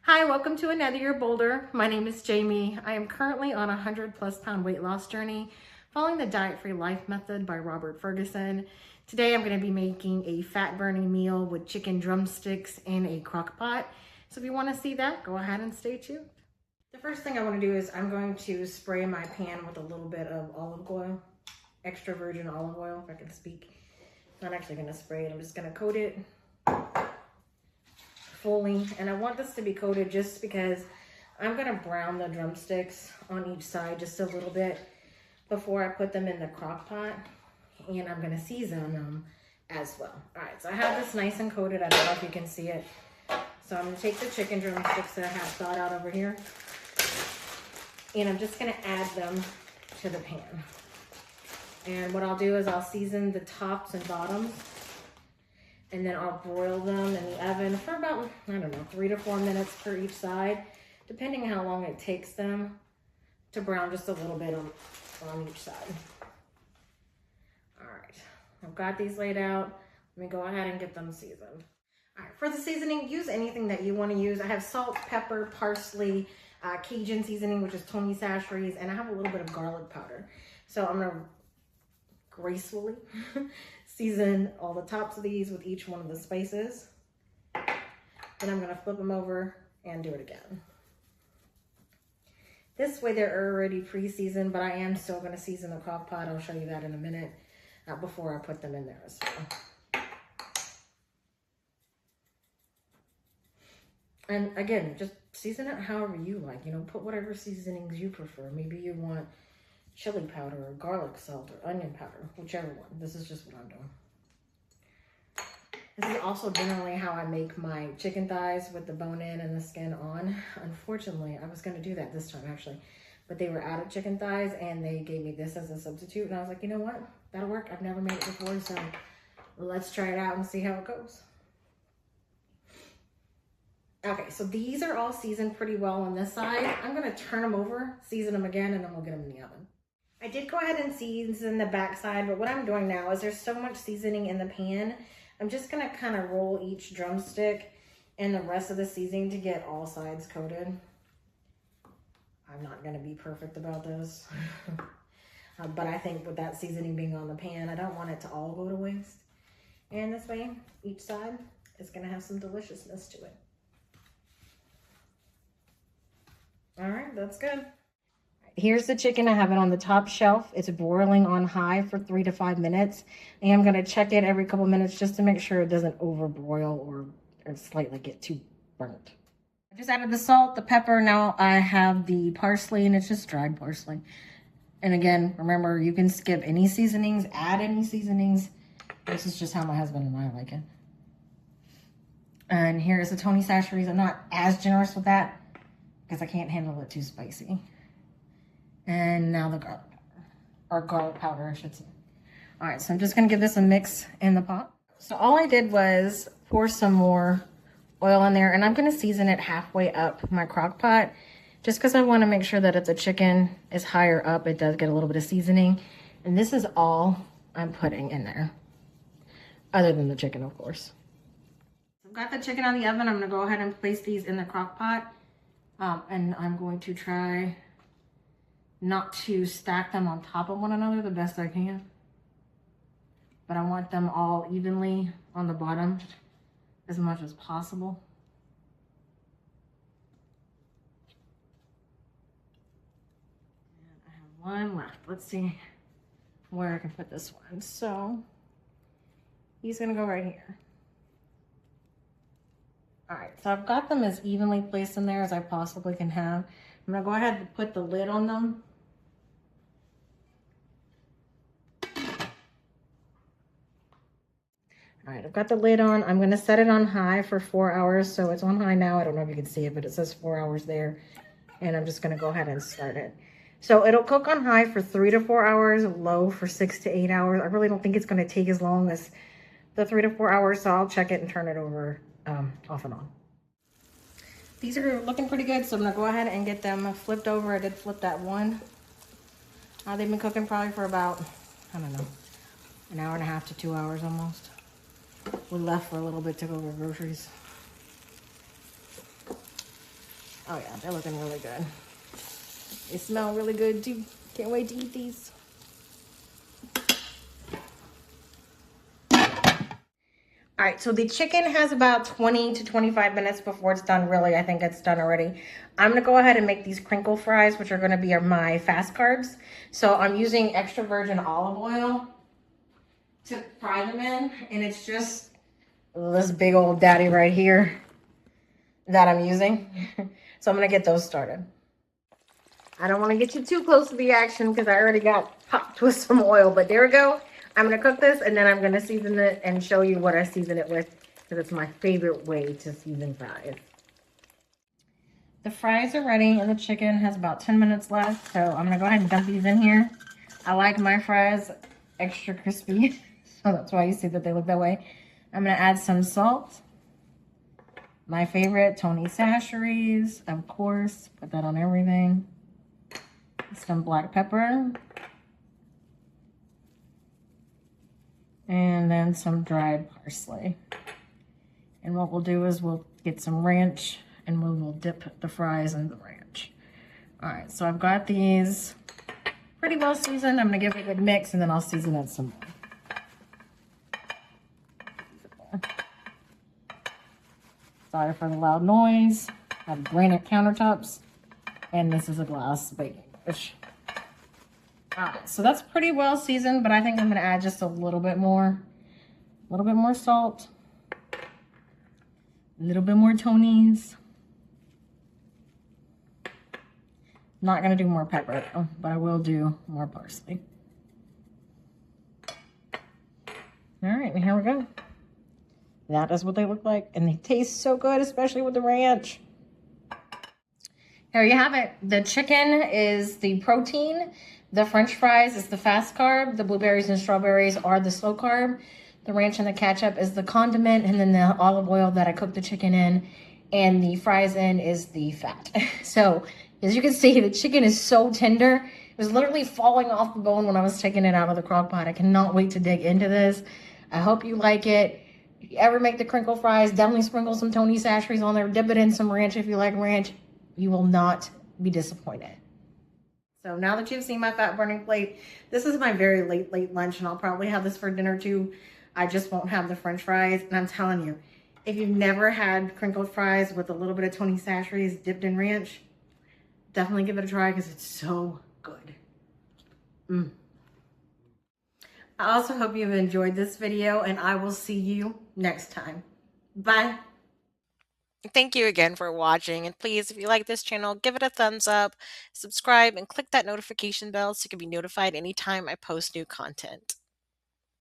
Hi, welcome to another year boulder. My name is Jamie. I am currently on a 100+ pound weight loss journey following the diet-free life method by Robert Ferguson. Today I'm going to be making a fat burning meal with chicken drumsticks in a crock pot. So if you want to see that, go ahead and stay tuned. The first thing I want to do is I'm going to spray my pan with a little bit of olive oil, extra virgin olive oil, if I can speak. I'm not actually going to spray it, I'm just going to coat it fully, and I want this to be coated just because I'm gonna brown the drumsticks on each side just a little bit before I put them in the crock pot, and I'm gonna season them as well. All right, so I have this nice and coated. I don't know if you can see it. So I'm gonna take the chicken drumsticks that I have thawed out over here, and I'm just gonna add them to the pan. And what I'll do is I'll season the tops and bottoms, and then I'll broil them in the oven for about, I don't know, 3 to 4 minutes per each side, depending how long it takes them to brown just a little bit on each side. All right, I've got these laid out. Let me go ahead and get them seasoned. All right, for the seasoning, use anything that you want to use. I have salt, pepper, parsley, Cajun seasoning, which is Tony Chachere's, and I have a little bit of garlic powder. So I'm gonna gracefully season all the tops of these with each one of the spices. Then I'm gonna flip them over and do it again. This way they're already pre-seasoned, but I am still gonna season the crock pot. I'll show you that in a minute before I put them in there as well. And again, just season it however you like, you know, put whatever seasonings you prefer. Maybe you want chili powder or garlic salt or onion powder, whichever one. This is just what I'm doing. This is also generally how I make my chicken thighs, with the bone in and the skin on. Unfortunately, I was gonna do that this time actually, but they were out of chicken thighs and they gave me this as a substitute. And I was like, you know what? That'll work. I've never made it before, so let's try it out and see how it goes. Okay, so these are all seasoned pretty well on this side. I'm gonna turn them over, season them again, and then we'll get them in the oven. I did go ahead and season the back side, but what I'm doing now is there's so much seasoning in the pan. I'm just gonna kind of roll each drumstick and the rest of the seasoning to get all sides coated. I'm not gonna be perfect about this, but I think with that seasoning being on the pan, I don't want it to all go to waste. And this way, each side is gonna have some deliciousness to it. All right, that's good. Here's the chicken. I have it on the top shelf. It's broiling on high for 3 to 5 minutes. And I'm gonna check it every couple minutes just to make sure it doesn't over broil or slightly get too burnt. I just added the salt, the pepper. Now I have the parsley, and it's just dried parsley. And again, remember, you can skip any seasonings, add any seasonings. This is just how my husband and I like it. And here's the Tony Chachere's. I'm not as generous with that because I can't handle it too spicy. And now the garlic powder, or garlic powder, I should say. All right, so I'm just gonna give this a mix in the pot. So all I did was pour some more oil in there, and I'm gonna season it halfway up my crock pot, just because I wanna make sure that if the chicken is higher up, it does get a little bit of seasoning. And this is all I'm putting in there, other than the chicken, of course. I've got the chicken on the oven. I'm gonna go ahead and place these in the crock pot, and I'm going to try not to stack them on top of one another the best I can, but I want them all evenly on the bottom as much as possible. And I have one left. Let's see where I can put this one. So he's gonna go right here. All right, so I've got them as evenly placed in there as I possibly can have. I'm gonna go ahead and put the lid on them. All right, I've got the lid on. I'm gonna set it on high for 4 hours. So it's on high now. I don't know if you can see it, but it says 4 hours there. And I'm just gonna go ahead and start it. So it'll cook on high for 3 to 4 hours, low for 6 to 8 hours. I really don't think it's gonna take as long as the 3 to 4 hours. So I'll check it and turn it over off and on. These are looking pretty good. So I'm gonna go ahead and get them flipped over. I did flip that one. They've been cooking probably for about, I don't know, an hour and a half to 2 hours almost. We left for a little bit to go get groceries. Oh yeah, they're looking really good. They smell really good too. Can't wait to eat these. All right, so the chicken has about 20 to 25 minutes before it's done. Really, I think it's done already. I'm gonna go ahead and make these crinkle fries, which are gonna be my fast carbs. So I'm using extra virgin olive oil to fry them in, and it's just this big old daddy right here that I'm using. So I'm gonna get those started. I don't wanna get you too close to the action because I already got popped with some oil, but there we go. I'm gonna cook this and then I'm gonna season it and show you what I season it with because it's my favorite way to season fries. The fries are ready and the chicken has about 10 minutes left. So I'm gonna go ahead and dump these in here. I like my fries extra crispy, so that's why you see that they look that way. I'm gonna add some salt. My favorite, Tony Chachere's, of course, put that on everything. Some black pepper. And then some dried parsley. And what we'll do is we'll get some ranch and we will dip the fries in the ranch. All right, so I've got these pretty well seasoned. I'm gonna give it a good mix and then I'll season it some more. Sorry for the loud noise. I have granite countertops and this is a glass baking dish. All right, so that's pretty well seasoned, but I think I'm gonna add just a little bit more salt, a little bit more Tony's. Not gonna do more pepper though, but I will do more parsley. All right, and here we go. That is what they look like, and they taste so good, especially with the ranch. Here you have it. The chicken is the protein. The French fries is the fast carb. The blueberries and strawberries are the slow carb. The ranch and the ketchup is the condiment. And then the olive oil that I cooked the chicken in and the fries in is the fat. So as you can see, the chicken is so tender. It was literally falling off the bone when I was taking it out of the crock pot. I cannot wait to dig into this. I hope you like it. If you ever make the crinkle fries, definitely sprinkle some Tony Chachere's on there. Dip it in some ranch if you like ranch. You will not be disappointed. So now that you've seen my fat burning plate, this is my very late lunch, and I'll probably have this for dinner too. I just won't have the French fries. And I'm telling you, if you've never had crinkled fries with a little bit of Tony Chachere's dipped in ranch, definitely give it a try because it's so good. I also hope you've enjoyed this video, and I will see you next time. Bye. Thank you again for watching, and please, if you like this channel, give it a thumbs up, subscribe, and click that notification bell so you can be notified anytime I post new content.